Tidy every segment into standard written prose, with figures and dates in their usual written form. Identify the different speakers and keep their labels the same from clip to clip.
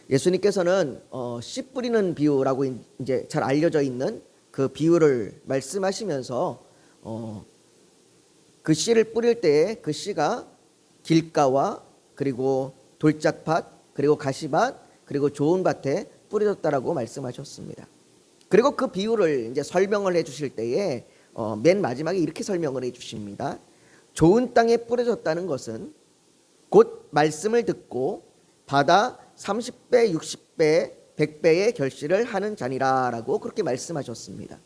Speaker 1: 예수님께서는 씨 뿌리는 비유라고 이제 잘 알려져 있는 그 비유를 말씀하시면서 그 씨를 뿌릴 때에 그 씨가 길가와 그리고 돌짝밭 그리고 가시밭 그리고 좋은 밭에 뿌려졌다라고 말씀하셨습니다. 그리고 그 비유를 이제 설명을 해주실 때에 맨 마지막에 이렇게 설명을 해주십니다. 좋은 땅에 뿌려졌다는 것은 곧 말씀을 듣고 받아 30배, 60배, 100배의 결실을 하는 자니라라고 그렇게 말씀하셨습니다.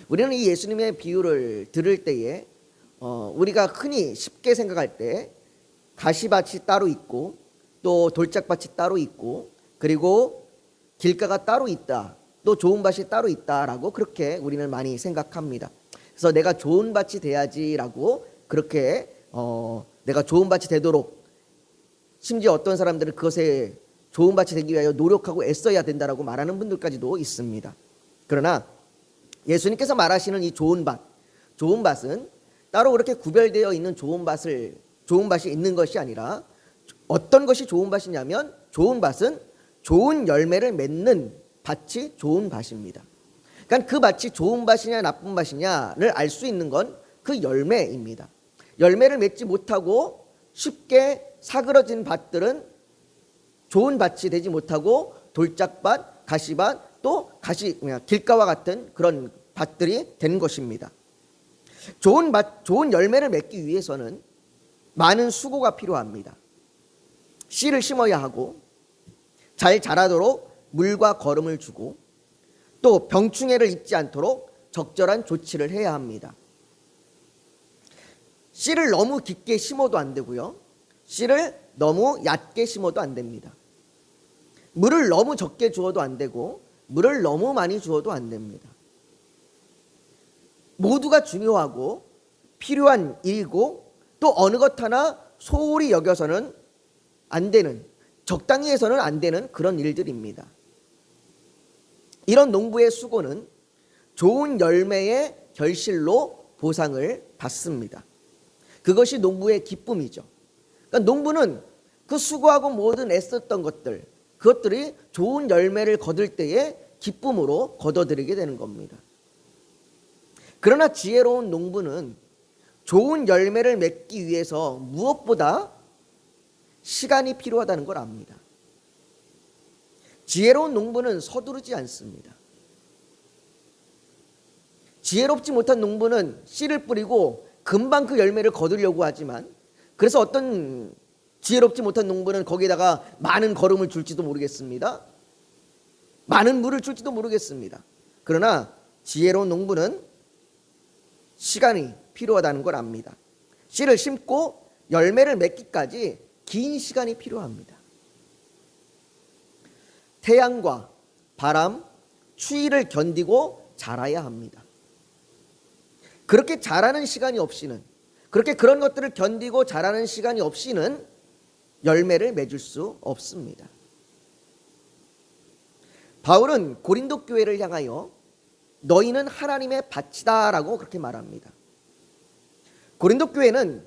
Speaker 1: 우리는 이 예수님의 비유를 들을 때에 우리가 흔히 쉽게 생각할 때 가시밭이 따로 있고 또 돌짝밭이 따로 있고 그리고 길가가 따로 있다, 또 좋은 밭이 따로 있다라고 그렇게 우리는 많이 생각합니다. 그래서 내가 좋은 밭이 돼야지라고 그렇게 내가 좋은 밭이 되도록, 심지어 어떤 사람들은 그것에 좋은 밭이 되기 위하여 노력하고 애써야 된다라고 말하는 분들까지도 있습니다. 그러나 예수님께서 말하시는 이 좋은 밭은 따로 그렇게 구별되어 있는 좋은 밭이 있는 것이 아니라, 어떤 것이 좋은 밭이냐면 좋은 밭은 좋은 열매를 맺는 밭이 좋은 밭입니다. 그러니까 그 밭이 좋은 밭이냐 나쁜 밭이냐를 알 수 있는 건 그 열매입니다. 열매를 맺지 못하고 쉽게 사그러진 밭들은 좋은 밭이 되지 못하고 돌짝밭, 가시밭, 또 길가와 같은 그런 밭들이 된 것입니다. 좋은 열매를 맺기 위해서는 많은 수고가 필요합니다. 씨를 심어야 하고 잘 자라도록 물과 거름을 주고 또 병충해를 입지 않도록 적절한 조치를 해야 합니다. 씨를 너무 깊게 심어도 안 되고요, 씨를 너무 얕게 심어도 안 됩니다. 물을 너무 적게 주어도 안 되고 물을 너무 많이 주어도 안 됩니다. 모두가 중요하고 필요한 일이고 또 어느 것 하나 소홀히 여겨서는 안 되는, 적당히 해서는 안 되는 그런 일들입니다. 이런 농부의 수고는 좋은 열매의 결실로 보상을 받습니다. 그것이 농부의 기쁨이죠. 그러니까 농부는 그 수고하고 모든 애썼던 그것들이 좋은 열매를 거둘 때에 기쁨으로 거둬들이게 되는 겁니다. 그러나 지혜로운 농부는 좋은 열매를 맺기 위해서 무엇보다 시간이 필요하다는 걸 압니다. 지혜로운 농부는 서두르지 않습니다. 지혜롭지 못한 농부는 씨를 뿌리고 금방 그 열매를 거두려고 하지만, 그래서 어떤 지혜롭지 못한 농부는 거기에다가 많은 거름을 줄지도 모르겠습니다. 많은 물을 줄지도 모르겠습니다. 그러나 지혜로운 농부는 시간이 필요하다는 걸 압니다. 씨를 심고 열매를 맺기까지 긴 시간이 필요합니다. 태양과 바람, 추위를 견디고 자라야 합니다. 그렇게 자라는 시간이 없이는, 그렇게 그런 것들을 견디고 자라는 시간이 없이는 열매를 맺을 수 없습니다. 바울은 고린도 교회를 향하여 너희는 하나님의 밭이다라고 그렇게 말합니다. 고린도 교회는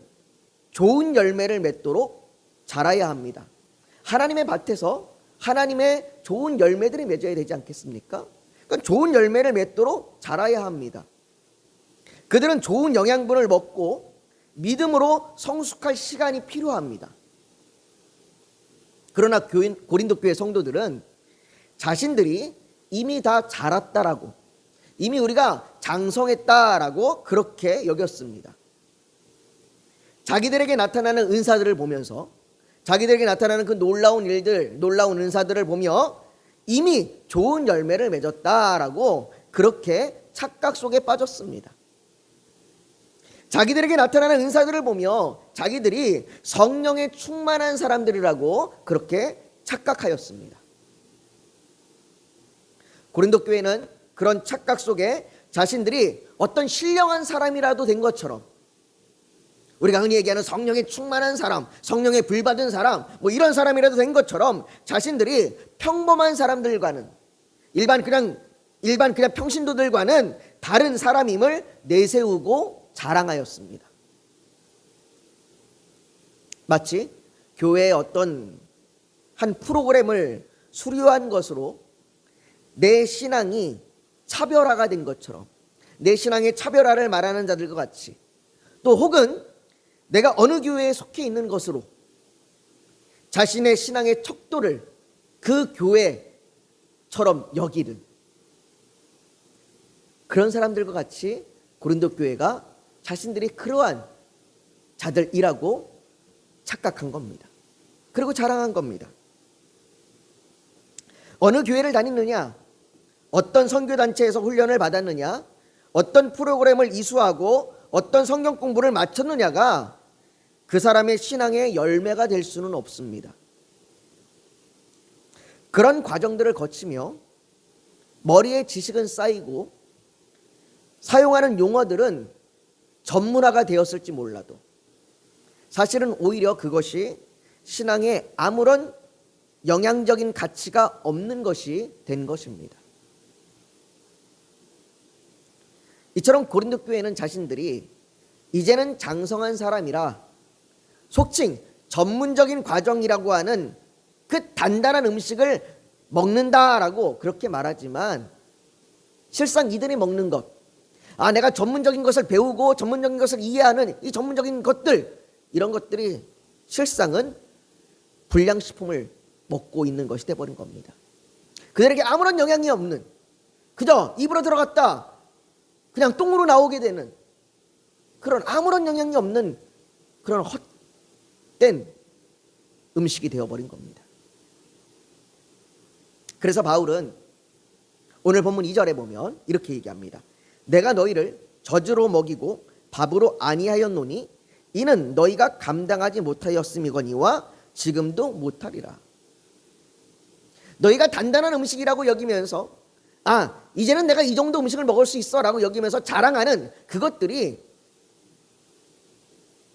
Speaker 1: 좋은 열매를 맺도록 자라야 합니다. 하나님의 밭에서 하나님의 좋은 열매들이 맺어야 되지 않겠습니까? 그러니까 좋은 열매를 맺도록 자라야 합니다. 그들은 좋은 영양분을 먹고 믿음으로 성숙할 시간이 필요합니다. 그러나 고린도 교회 성도들은 자신들이 이미 다 자랐다라고, 이미 우리가 장성했다라고 그렇게 여겼습니다. 자기들에게 나타나는 은사들을 보면서, 자기들에게 나타나는 그 놀라운 일들, 놀라운 은사들을 보며 이미 좋은 열매를 맺었다라고 그렇게 착각 속에 빠졌습니다. 자기들에게 나타나는 은사들을 보며 자기들이 성령에 충만한 사람들이라고 그렇게 착각하였습니다. 고린도 교회는 그런 착각 속에 자신들이 어떤 신령한 사람이라도 된 것처럼, 우리가 흔히 얘기하는 성령에 충만한 사람, 성령에 불받은 사람, 이런 사람이라도 된 것처럼 자신들이 평범한 사람들과는, 일반 그냥 평신도들과는 다른 사람임을 내세우고 자랑하였습니다. 마치 교회의 어떤 한 프로그램을 수려한 것으로 내 신앙이 차별화가 된 것처럼, 내 신앙의 차별화를 말하는 자들과 같이, 또 혹은 내가 어느 교회에 속해 있는 것으로 자신의 신앙의 척도를 그 교회처럼 여기는 그런 사람들과 같이 고린도 교회가 자신들이 그러한 자들이라고 착각한 겁니다. 그리고 자랑한 겁니다. 어느 교회를 다니느냐, 어떤 선교단체에서 훈련을 받았느냐, 어떤 프로그램을 이수하고 어떤 성경 공부를 마쳤느냐가 그 사람의 신앙의 열매가 될 수는 없습니다. 그런 과정들을 거치며 머리에 지식은 쌓이고 사용하는 용어들은 전문화가 되었을지 몰라도 사실은 오히려 그것이 신앙에 아무런 영향적인 가치가 없는 것이 된 것입니다. 이처럼 고린도 교회는 자신들이 이제는 장성한 사람이라 속칭 전문적인 과정이라고 하는 그 단단한 음식을 먹는다라고 그렇게 말하지만 실상 이들이 먹는 것, 내가 전문적인 것을 배우고 전문적인 것을 이해하는 이 전문적인 것들, 이런 것들이 실상은 불량식품을 먹고 있는 것이 되어버린 겁니다. 그들에게 아무런 영향이 없는, 그저 입으로 들어갔다 그냥 똥으로 나오게 되는 그런 아무런 영향이 없는 그런 헛된 음식이 되어버린 겁니다. 그래서 바울은 오늘 본문 2절에 보면 이렇게 얘기합니다. 내가 너희를 젖으로 먹이고 밥으로 아니하였노니 이는 너희가 감당하지 못하였음이거니와 지금도 못하리라. 너희가 단단한 음식이라고 여기면서 이제는 내가 이 정도 음식을 먹을 수 있어 라고 여기면서 자랑하는 그것들이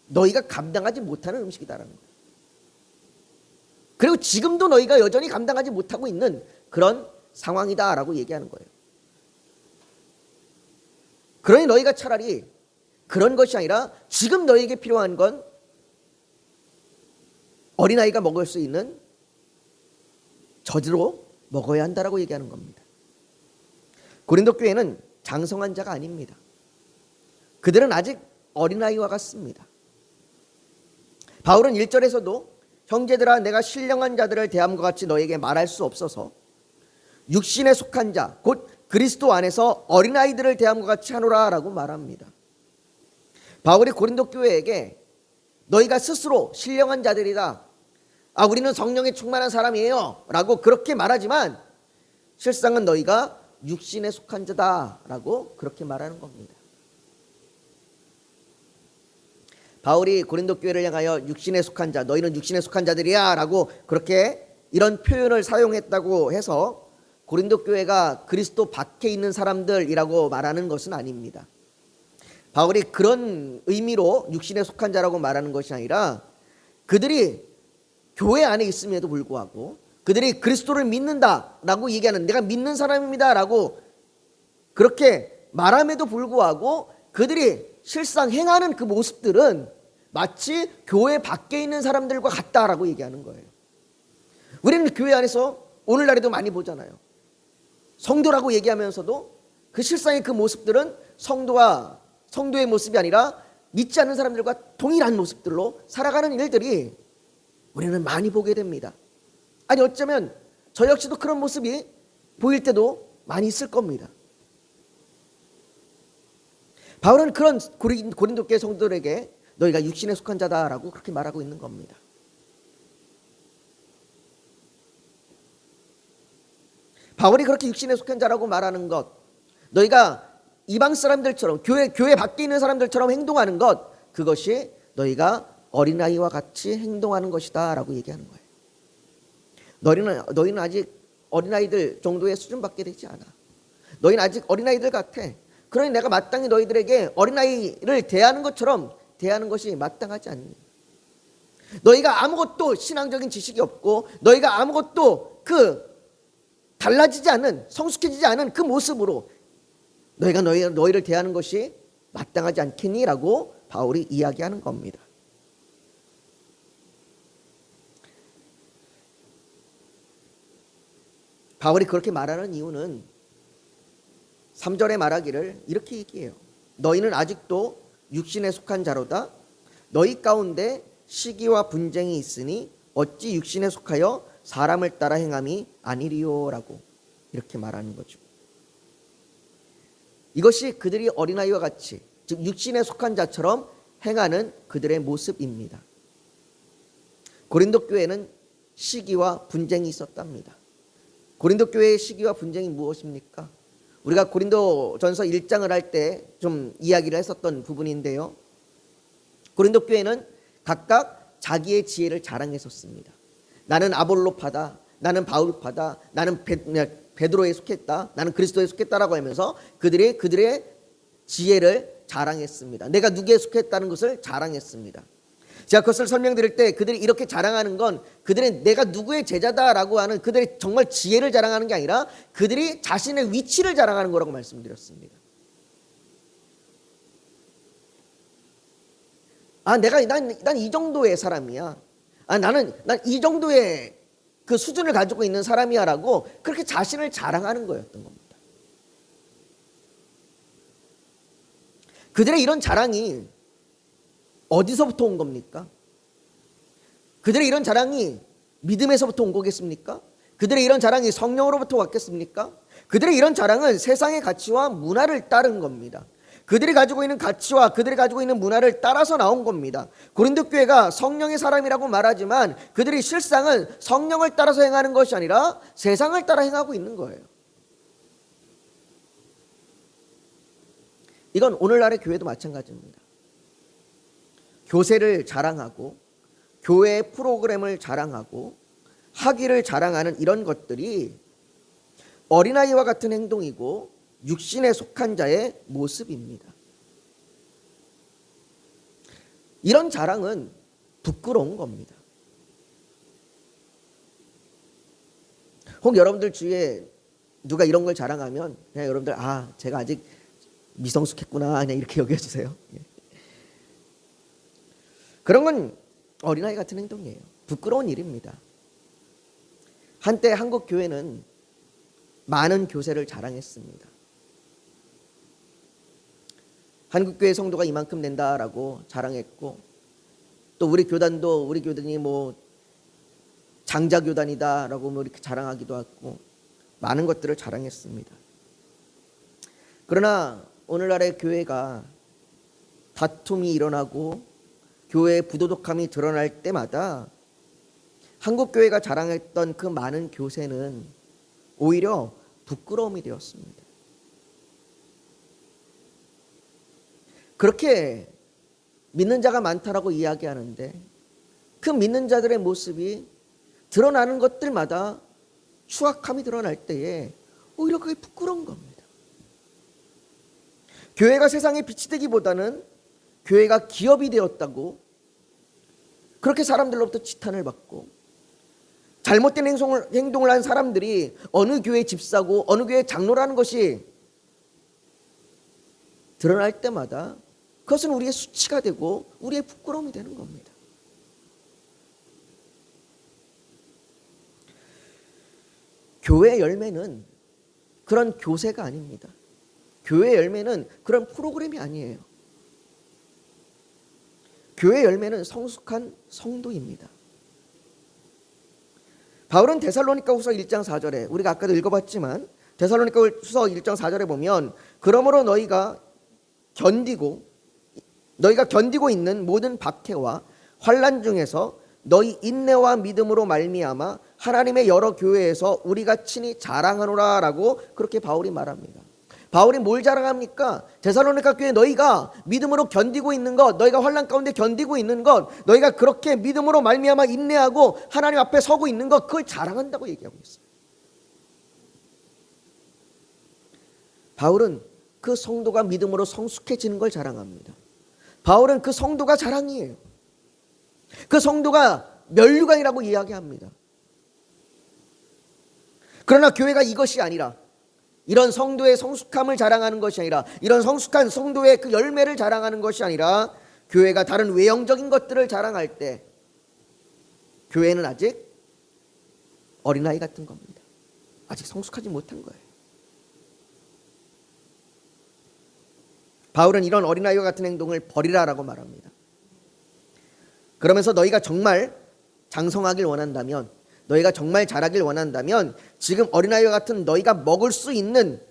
Speaker 1: 너희가 감당하지 못하는 음식이다라는 거예요. 그리고 지금도 너희가 여전히 감당하지 못하고 있는 그런 상황이다라고 얘기하는 거예요. 그러니 너희가 차라리 그런 것이 아니라 지금 너희에게 필요한 건 어린아이가 먹을 수 있는 젖으로 먹어야 한다라고 얘기하는 겁니다. 고린도 교회는 장성한 자가 아닙니다. 그들은 아직 어린아이와 같습니다. 바울은 1절에서도 형제들아 내가 신령한 자들을 대함과 같이 너에게 말할 수 없어서 육신에 속한 자 곧 그리스도 안에서 어린아이들을 대함과 같이 하노라 라고 말합니다. 바울이 고린도 교회에게 너희가 스스로 신령한 자들이다, 우리는 성령에 충만한 사람이에요 라고 그렇게 말하지만 실상은 너희가 육신에 속한 자다 라고 그렇게 말하는 겁니다. 바울이 고린도 교회를 향하여 육신에 속한 자, 너희는 육신에 속한 자들이야 라고 그렇게 이런 표현을 사용했다고 해서 고린도 교회가 그리스도 밖에 있는 사람들이라고 말하는 것은 아닙니다. 바울이 그런 의미로 육신에 속한 자라고 말하는 것이 아니라 그들이 교회 안에 있음에도 불구하고 그들이 그리스도를 믿는다라고 얘기하는, 내가 믿는 사람입니다라고 그렇게 말함에도 불구하고 그들이 실상 행하는 그 모습들은 마치 교회 밖에 있는 사람들과 같다라고 얘기하는 거예요. 우리는 교회 안에서 오늘날에도 많이 보잖아요. 성도라고 얘기하면서도 그 실상의 그 모습들은 성도의 모습이 아니라 믿지 않는 사람들과 동일한 모습들로 살아가는 일들이 우리는 많이 보게 됩니다. 어쩌면 저 역시도 그런 모습이 보일 때도 많이 있을 겁니다. 바울은 그런 고린도 교회 성도들에게 너희가 육신에 속한 자다라고 그렇게 말하고 있는 겁니다. 바울이 그렇게 육신에 속한 자라고 말하는 것, 너희가 이방 사람들처럼 교회 밖에 있는 사람들처럼 행동하는 것, 그것이 너희가 어린아이와 같이 행동하는 것이다 라고 얘기하는 거예요. 너희는 아직 어린아이들 정도의 수준밖에 되지 않아. 너희는 아직 어린아이들 같아. 그러니 내가 마땅히 너희들에게 어린아이를 대하는 것처럼 대하는 것이 마땅하지 않니? 너희가 아무것도 신앙적인 지식이 없고 너희가 아무것도 달라지지 않은, 성숙해지지 않은 그 모습으로 너희가 너희를 대하는 것이 마땅하지 않겠니? 라고 바울이 이야기하는 겁니다. 바울이 그렇게 말하는 이유는 3절에 말하기를 이렇게 얘기해요. 너희는 아직도 육신에 속한 자로다. 너희 가운데 시기와 분쟁이 있으니 어찌 육신에 속하여 사람을 따라 행함이 아니리요라고 이렇게 말하는 거죠. 이것이 그들이 어린아이와 같이, 즉 육신에 속한 자처럼 행하는 그들의 모습입니다. 고린도 교회는 시기와 분쟁이 있었답니다. 고린도 교회의 시기와 분쟁이 무엇입니까? 우리가 고린도전서 1장을 할 때 좀 이야기를 했었던 부분인데요. 고린도 교회는 각각 자기의 지혜를 자랑했었습니다. 나는 아볼로파다, 나는 바울파다, 나는 베드로에 속했다, 나는 그리스도에 속했다라고 하면서 그들의 지혜를 자랑했습니다. 내가 누구에 속했다는 것을 자랑했습니다. 제가 그것을 설명드릴 때 그들이 이렇게 자랑하는 건 그들이 내가 누구의 제자다라고 하는 그들의 정말 지혜를 자랑하는 게 아니라 그들이 자신의 위치를 자랑하는 거라고 말씀드렸습니다. 난 이 정도의 사람이야. 난 이 정도의 그 수준을 가지고 있는 사람이야라고 그렇게 자신을 자랑하는 거였던 겁니다. 그들의 이런 자랑이 어디서부터 온 겁니까? 그들의 이런 자랑이 믿음에서부터 온 거겠습니까? 그들의 이런 자랑이 성령으로부터 왔겠습니까? 그들의 이런 자랑은 세상의 가치와 문화를 따른 겁니다. 그들이 가지고 있는 가치와 그들이 가지고 있는 문화를 따라서 나온 겁니다. 고린도 교회가 성령의 사람이라고 말하지만 그들이 실상은 성령을 따라서 행하는 것이 아니라 세상을 따라 행하고 있는 거예요. 이건 오늘날의 교회도 마찬가지입니다. 교세를 자랑하고 교회 프로그램을 자랑하고 학위를 자랑하는 이런 것들이 어린아이와 같은 행동이고 육신에 속한 자의 모습입니다. 이런 자랑은 부끄러운 겁니다. 혹 여러분들 주위에 누가 이런 걸 자랑하면 그냥 여러분들 제가 아직 미성숙했구나 그냥 이렇게 여겨주세요. 그런 건 어린아이 같은 행동이에요. 부끄러운 일입니다. 한때 한국 교회는 많은 교세를 자랑했습니다. 한국 교회 성도가 이만큼 낸다라고 자랑했고, 또 우리 교단이 뭐 장자 교단이다라고 뭐 이렇게 자랑하기도 하고 많은 것들을 자랑했습니다. 그러나 오늘날의 교회가 다툼이 일어나고 교회의 부도덕함이 드러날 때마다 한국 교회가 자랑했던 그 많은 교세는 오히려 부끄러움이 되었습니다. 그렇게 믿는 자가 많다라고 이야기하는데 그 믿는 자들의 모습이 드러나는 것들마다 추악함이 드러날 때에 오히려 그게 부끄러운 겁니다. 교회가 세상에 빛이 되기보다는 교회가 기업이 되었다고 그렇게 사람들로부터 지탄을 받고 잘못된 행동을 한 사람들이 어느 교회 집사고 어느 교회 장로라는 것이 드러날 때마다 그것은 우리의 수치가 되고 우리의 부끄러움이 되는 겁니다. 교회의 열매는 그런 교세가 아닙니다. 교회의 열매는 그런 프로그램이 아니에요. 교회의 열매는 성숙한 성도입니다. 바울은 데살로니가 후서 1장 4절에 우리가 아까도 읽어봤지만 데살로니가 후서 1장 4절에 보면 그러므로 너희가 견디고 있는 모든 박해와 환난 중에서 너희 인내와 믿음으로 말미암아 하나님의 여러 교회에서 우리가 친히 자랑하노라라고 그렇게 바울이 말합니다. 바울이 뭘 자랑합니까? 데살로니가 교회 너희가 믿음으로 견디고 있는 것, 너희가 환난 가운데 견디고 있는 것, 너희가 그렇게 믿음으로 말미암아 인내하고 하나님 앞에 서고 있는 것, 그걸 자랑한다고 얘기하고 있어요. 바울은 그 성도가 믿음으로 성숙해지는 걸 자랑합니다. 바울은 그 성도가 자랑이에요. 그 성도가 면류관이라고 이야기합니다. 그러나 교회가 이것이 아니라 이런 성도의 성숙함을 자랑하는 것이 아니라 이런 성숙한 성도의 그 열매를 자랑하는 것이 아니라 교회가 다른 외형적인 것들을 자랑할 때 교회는 아직 어린아이 같은 겁니다. 아직 성숙하지 못한 거예요. 바울은 이런 어린아이와 같은 행동을 버리라라고 말합니다. 그러면서 너희가 정말 장성하길 원한다면, 너희가 정말 자라길 원한다면 지금 어린아이와 같은 너희가 먹을 수 있는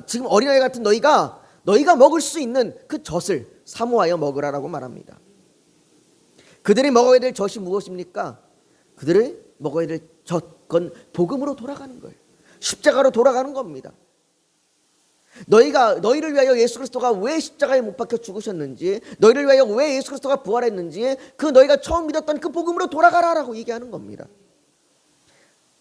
Speaker 1: 지금 어린아이 같은 너희가 먹을 수 있는 그 젖을 사모하여 먹으라라고 말합니다. 그들이 먹어야 될 젖이 무엇입니까? 그들이 먹어야 될 젖, 그건 복음으로 돌아가는 거예요. 십자가로 돌아가는 겁니다. 너희를 위하여 예수 그리스도가 왜 십자가에 못 박혀 죽으셨는지, 너희를 위하여 왜 예수 그리스도가 부활했는지, 그 너희가 처음 믿었던 그 복음으로 돌아가라라고 얘기하는 겁니다.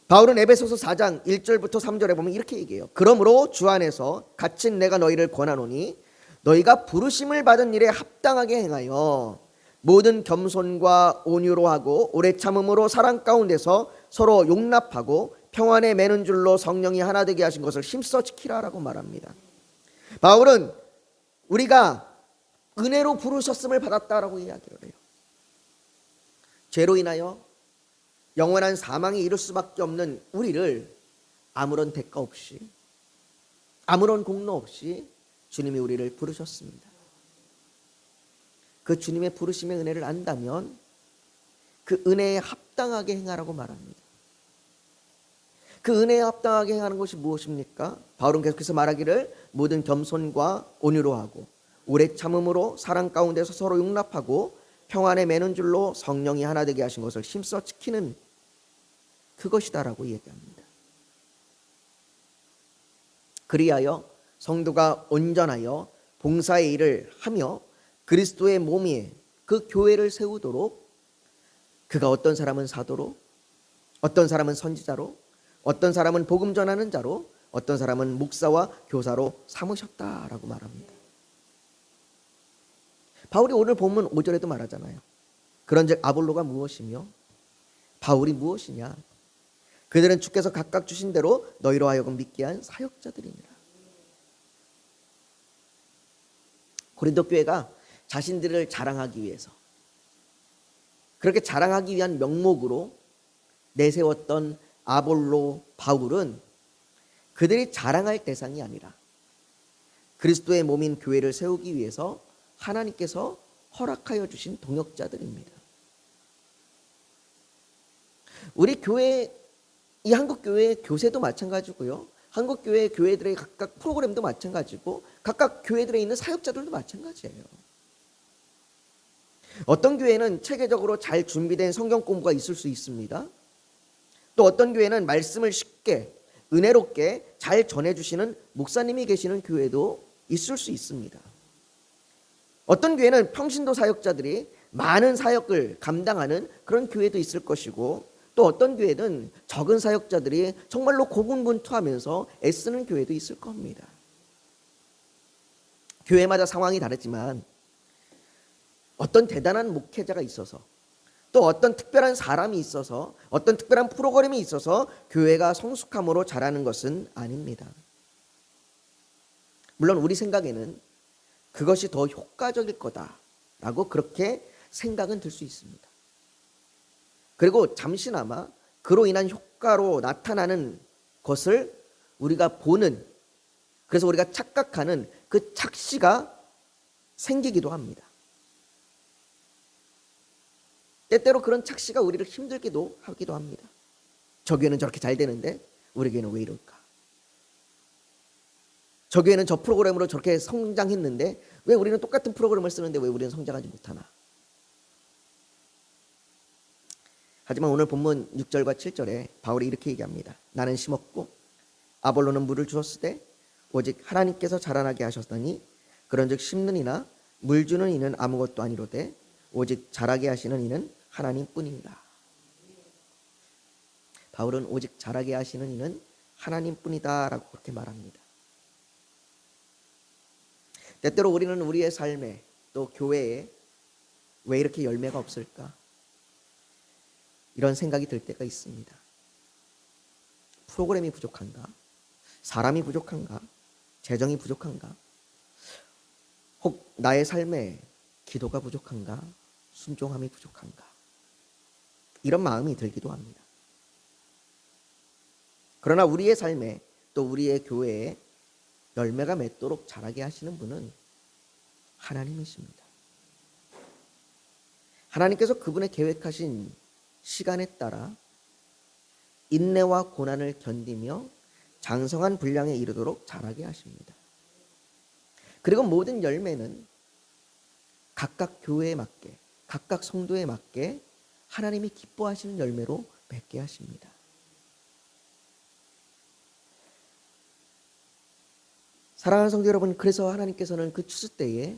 Speaker 1: 바울은 에베소서 4장 1절부터 3절에 보면 이렇게 얘기해요. 그러므로 주 안에서 갇힌 내가 너희를 권하노니 너희가 부르심을 받은 일에 합당하게 행하여 모든 겸손과 온유로 하고 오래 참음으로 사랑 가운데서 서로 용납하고 평안에 매는 줄로 성령이 하나 되게 하신 것을 힘써 지키라라고 말합니다. 바울은 우리가 은혜로 부르셨음을 받았다라고 이야기를 해요. 죄로 인하여 영원한 사망에 이를 수밖에 없는 우리를 아무런 대가 없이, 아무런 공로 없이 주님이 우리를 부르셨습니다. 그 주님의 부르심의 은혜를 안다면 그 은혜에 합당하게 행하라고 말합니다. 그 은혜에 합당하게 행하는 것이 무엇입니까? 바울은 계속해서 말하기를 모든 겸손과 온유로 하고 오래 참음으로 사랑 가운데서 서로 용납하고 평안에 매는 줄로 성령이 하나 되게 하신 것을 힘써 지키는 그것이다라고 얘기합니다. 그리하여 성도가 온전하여 봉사의 일을 하며 그리스도의 몸이 그 교회를 세우도록 그가 어떤 사람은 사도로, 어떤 사람은 선지자로, 어떤 사람은 복음 전하는 자로, 어떤 사람은 목사와 교사로 삼으셨다라고 말합니다. 바울이 오늘 본문 5절에도 말하잖아요. 그런즉 아볼로가 무엇이며 바울이 무엇이냐? 그들은 주께서 각각 주신 대로 너희로 하여금 믿게 한 사역자들이니라. 고린도 교회가 자신들을 자랑하기 위해서, 그렇게 자랑하기 위한 명목으로 내세웠던 아볼로, 바울은 그들이 자랑할 대상이 아니라 그리스도의 몸인 교회를 세우기 위해서 하나님께서 허락하여 주신 동역자들입니다. 우리 교회, 이 한국 교회의 교세도 마찬가지고요. 한국 교회 교회들의 각각 프로그램도 마찬가지고 각각 교회들에 있는 사역자들도 마찬가지예요. 어떤 교회는 체계적으로 잘 준비된 성경 공부가 있을 수 있습니다. 또 어떤 교회는 말씀을 쉽게 은혜롭게 잘 전해주시는 목사님이 계시는 교회도 있을 수 있습니다. 어떤 교회는 평신도 사역자들이 많은 사역을 감당하는 그런 교회도 있을 것이고, 또 어떤 교회는 적은 사역자들이 정말로 고군분투하면서 애쓰는 교회도 있을 겁니다. 교회마다 상황이 다르지만 어떤 대단한 목회자가 있어서, 또 어떤 특별한 사람이 있어서, 어떤 특별한 프로그램이 있어서 교회가 성숙함으로 자라는 것은 아닙니다. 물론 우리 생각에는 그것이 더 효과적일 거다라고 그렇게 생각은 들 수 있습니다. 그리고 잠시나마 그로 인한 효과로 나타나는 것을 우리가 보는, 그래서 우리가 착각하는 그 착시가 생기기도 합니다. 때때로 그런 착시가 우리를 힘들기도 하기도 합니다. 저 교회는 저렇게 잘 되는데 우리 교회는 왜 이럴까? 저 교회는 저 프로그램으로 저렇게 성장했는데 왜 우리는 똑같은 프로그램을 쓰는데 왜 우리는 성장하지 못하나? 하지만 오늘 본문 6절과 7절에 바울이 이렇게 얘기합니다. 나는 심었고 아볼로는 물을 주었으되 오직 하나님께서 자라나게 하셨더니 그런즉 심는 이나 물 주는 이는 아무것도 아니로되 오직 자라게 하시는 이는 하나님뿐이니라. 바울은 오직 자라게 하시는 이는 하나님뿐이다라고 그렇게 말합니다. 때때로 우리는 우리의 삶에, 또 교회에 왜 이렇게 열매가 없을까? 이런 생각이 들 때가 있습니다. 프로그램이 부족한가? 사람이 부족한가? 재정이 부족한가? 혹 나의 삶에 기도가 부족한가? 순종함이 부족한가? 이런 마음이 들기도 합니다. 그러나 우리의 삶에 또 우리의 교회에 열매가 맺도록 자라게 하시는 분은 하나님이십니다. 하나님께서 그분의 계획하신 시간에 따라 인내와 고난을 견디며 장성한 분량에 이르도록 자라게 하십니다. 그리고 모든 열매는 각각 교회에 맞게, 각각 성도에 맞게 하나님이 기뻐하시는 열매로 맺게 하십니다. 사랑하는 성도 여러분, 그래서 하나님께서는 그 추수 때에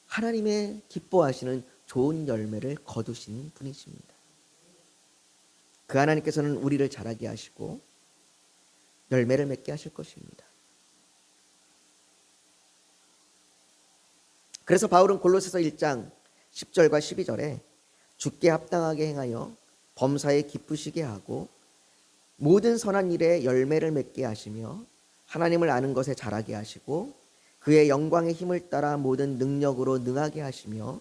Speaker 1: 하나님의 기뻐하시는 좋은 열매를 거두신 분이십니다. 그 하나님께서는 우리를 자라게 하시고 열매를 맺게 하실 것입니다. 그래서 바울은 골로새서 1장 10절과 12절에 주께 합당하게 행하여 범사에 기쁘시게 하고 모든 선한 일에 열매를 맺게 하시며 하나님을 아는 것에 자라게 하시고 그의 영광의 힘을 따라 모든 능력으로 능하게 하시며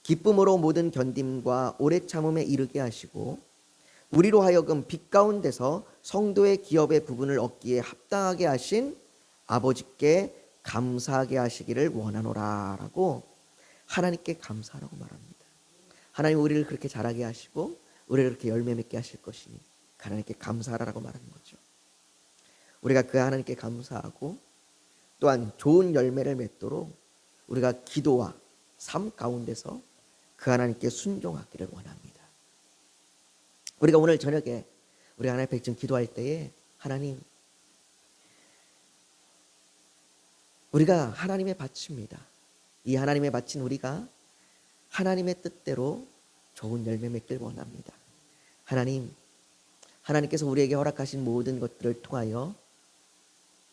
Speaker 1: 기쁨으로 모든 견딤과 오래 참음에 이르게 하시고 우리로 하여금 빛 가운데서 성도의 기업의 부분을 얻기에 합당하게 하신 아버지께 감사하게 하시기를 원하노라 라고 하나님께 감사하라고 말합니다. 하나님 우리를 그렇게 자라게 하시고 우리를 그렇게 열매 맺게 하실 것이니 하나님께 감사하라고 말하는 거죠. 우리가 그 하나님께 감사하고 또한 좋은 열매를 맺도록 우리가 기도와 삶 가운데서 그 하나님께 순종하기를 원합니다. 우리가 오늘 저녁에 우리 하나님 백성 기도할 때에 하나님, 우리가 하나님의 밭입니다. 이 하나님의 밭인 우리가 하나님의 뜻대로 좋은 열매 맺길 원합니다. 하나님, 하나님께서 우리에게 허락하신 모든 것들을 통하여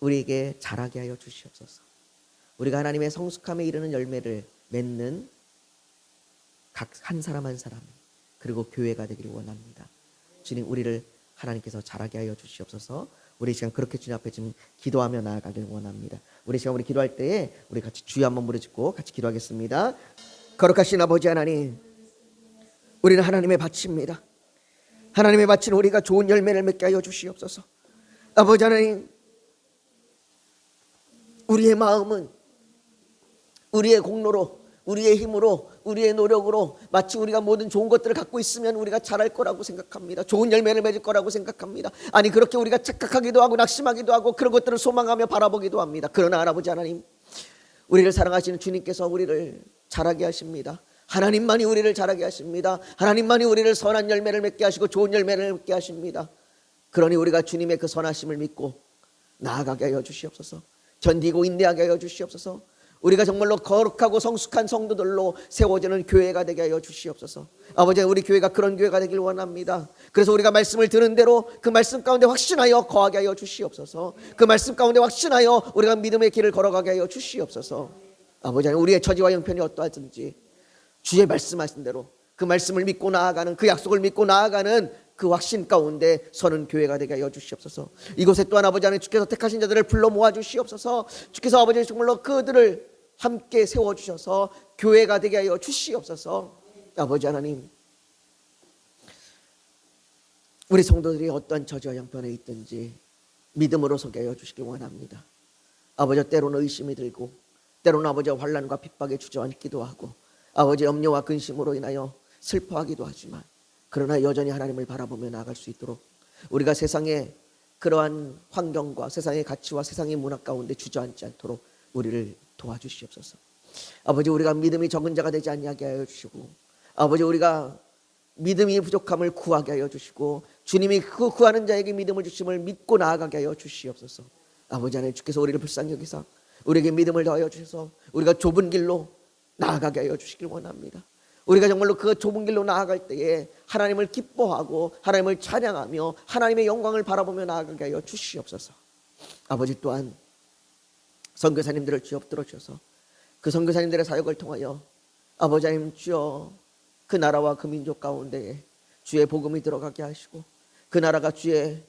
Speaker 1: 우리에게 자라게 하여 주시옵소서. 우리가 하나님의 성숙함에 이르는 열매를 맺는 각 한 사람 한 사람 그리고 교회가 되기를 원합니다. 주님, 우리를 하나님께서 자라게 하여 주시옵소서. 우리 시간 그렇게 주님 앞에 지금 기도하며 나아가길 원합니다. 우리 시간 우리 기도할 때에 우리 같이 주여 한번 부르짖고 같이 기도하겠습니다. 거룩하신 아버지 하나님, 우리는 하나님의 밭입니다. 하나님의 밭인 우리가 좋은 열매를 맺게 하여 주시옵소서. 아버지 하나님, 우리의 마음은 우리의 공로로, 우리의 힘으로, 우리의 노력으로 마치 우리가 모든 좋은 것들을 갖고 있으면 우리가 잘할 거라고 생각합니다. 좋은 열매를 맺을 거라고 생각합니다. 아니, 그렇게 우리가 착각하기도 하고 낙심하기도 하고 그런 것들을 소망하며 바라보기도 합니다. 그러나 아버지 하나님, 우리를 사랑하시는 주님께서 우리를 자라게 하십니다. 하나님만이 우리를 자라게 하십니다. 하나님만이 우리를 선한 열매를 맺게 하시고 좋은 열매를 맺게 하십니다. 그러니 우리가 주님의 그 선하심을 믿고 나아가게 하여 주시옵소서. 견디고 인내하게 하여 주시옵소서. 우리가 정말로 거룩하고 성숙한 성도들로 세워지는 교회가 되게 하여 주시옵소서. 아버지, 우리 교회가 그런 교회가 되길 원합니다. 그래서 우리가 말씀을 들은 대로 그 말씀 가운데 확신하여 거하게 하여 주시옵소서. 그 말씀 가운데 확신하여 우리가 믿음의 길을 걸어가게 하여 주시옵소서. 아버지, 우리의 처지와 형편이 어떠하든지 주의 말씀하신 대로 그 말씀을 믿고 나아가는, 그 약속을 믿고 나아가는 그 확신 가운데 서는 교회가 되게 하여 주시옵소서. 이곳에 또한 아버지 하나님, 주께서 택하신 자들을 불러 모아 주시옵소서. 주께서 아버지 정말로 그들을 함께 세워주셔서 교회가 되게 하여 주시옵소서. 아버지 하나님, 우리 성도들이 어떤 처지와 형편에 있든지 믿음으로 서게 하여 주시기 원합니다. 아버지, 때로는 의심이 들고 때로는 아버지 환난과 핍박에 주저앉기도 하고 아버지 염려와 근심으로 인하여 슬퍼하기도 하지만 그러나 여전히 하나님을 바라보며 나아갈 수 있도록 우리가 세상의 그러한 환경과 세상의 가치와 세상의 문화 가운데 주저앉지 않도록 우리를 도와주시옵소서. 아버지, 우리가 믿음이 적은 자가 되지 않게 하여 주시고 아버지, 우리가 믿음이 부족함을 구하게 하여 주시고 주님이 그 구하는 자에게 믿음을 주심을 믿고 나아가게 하여 주시옵소서. 아버지 하나님, 주께서 우리를 불쌍히 여기사 우리에게 믿음을 더하여 주셔서 우리가 좁은 길로 나아가게 하여 주시길 원합니다. 우리가 정말로 그 좁은 길로 나아갈 때에 하나님을 기뻐하고 하나님을 찬양하며 하나님의 영광을 바라보며 나아가게 하여 주시옵소서. 아버지, 또한 선교사님들을 주여 붙들어 주셔서 그 선교사님들의 사역을 통하여 아버지 하나님, 주여 그 나라와 그 민족 가운데에 주의 복음이 들어가게 하시고 그 나라가 주의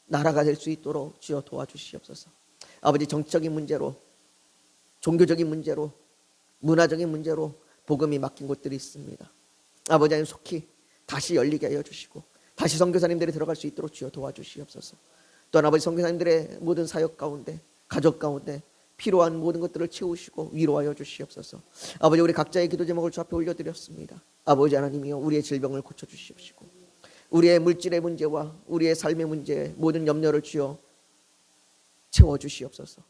Speaker 1: 나라가 될 수 있도록 주여 도와주시옵소서. 아버지, 정치적인 문제로, 종교적인 문제로, 문화적인 문제로 복음이 막힌 곳들이 있습니다. 아버지 하나님, 속히 다시 열리게 하여 주시고 다시 선교사님들이 들어갈 수 있도록 주여 도와주시옵소서. 또한 아버지 선교사님들의 모든 사역 가운데, 가족 가운데 필요한 모든 것들을 채우시고 위로하여 주시옵소서. 아버지, 우리 각자의 기도 제목을 주 앞에 올려드렸습니다. 아버지 하나님이여, 우리의 질병을 고쳐주시옵시고 우리의 물질의 문제와 우리의 삶의 문제 모든 염려를 주여 채워주시옵소서.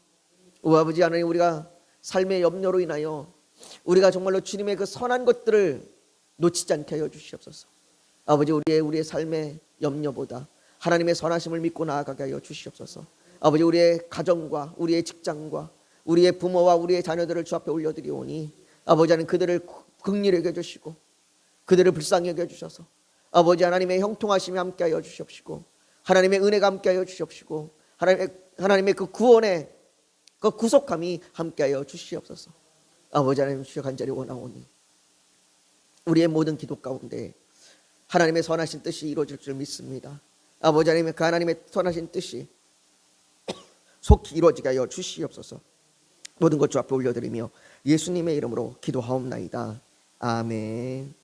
Speaker 1: 오 아버지 하나님, 우리가 삶의 염려로 인하여 우리가 정말로 주님의 그 선한 것들을 놓치지 않게 하여 주시옵소서. 아버지, 우리의 삶의 염려보다 하나님의 선하심을 믿고 나아가게 하여 주시옵소서. 아버지, 우리의 가정과 우리의 직장과 우리의 부모와 우리의 자녀들을 주 앞에 올려드리오니 아버지 하나님, 그들을 긍휼히 여겨주시고 그들을 불쌍히 여겨주셔서 아버지 하나님의 형통하심이 함께하여 주시옵시고 하나님의 은혜가 함께하여 주시옵시고 하나님의 그 구원의 그 구속함이 함께하여 주시옵소서. 아버지 하나님, 주여 간절히 원하오니 우리의 모든 기도 가운데 하나님의 선하신 뜻이 이루어질 줄 믿습니다. 아버지 하나님의 그 하나님의 선하신 뜻이 속히 이루어지게 하여 주시옵소서. 모든 것 주 앞에 올려드리며 예수님의 이름으로 기도하옵나이다. 아멘.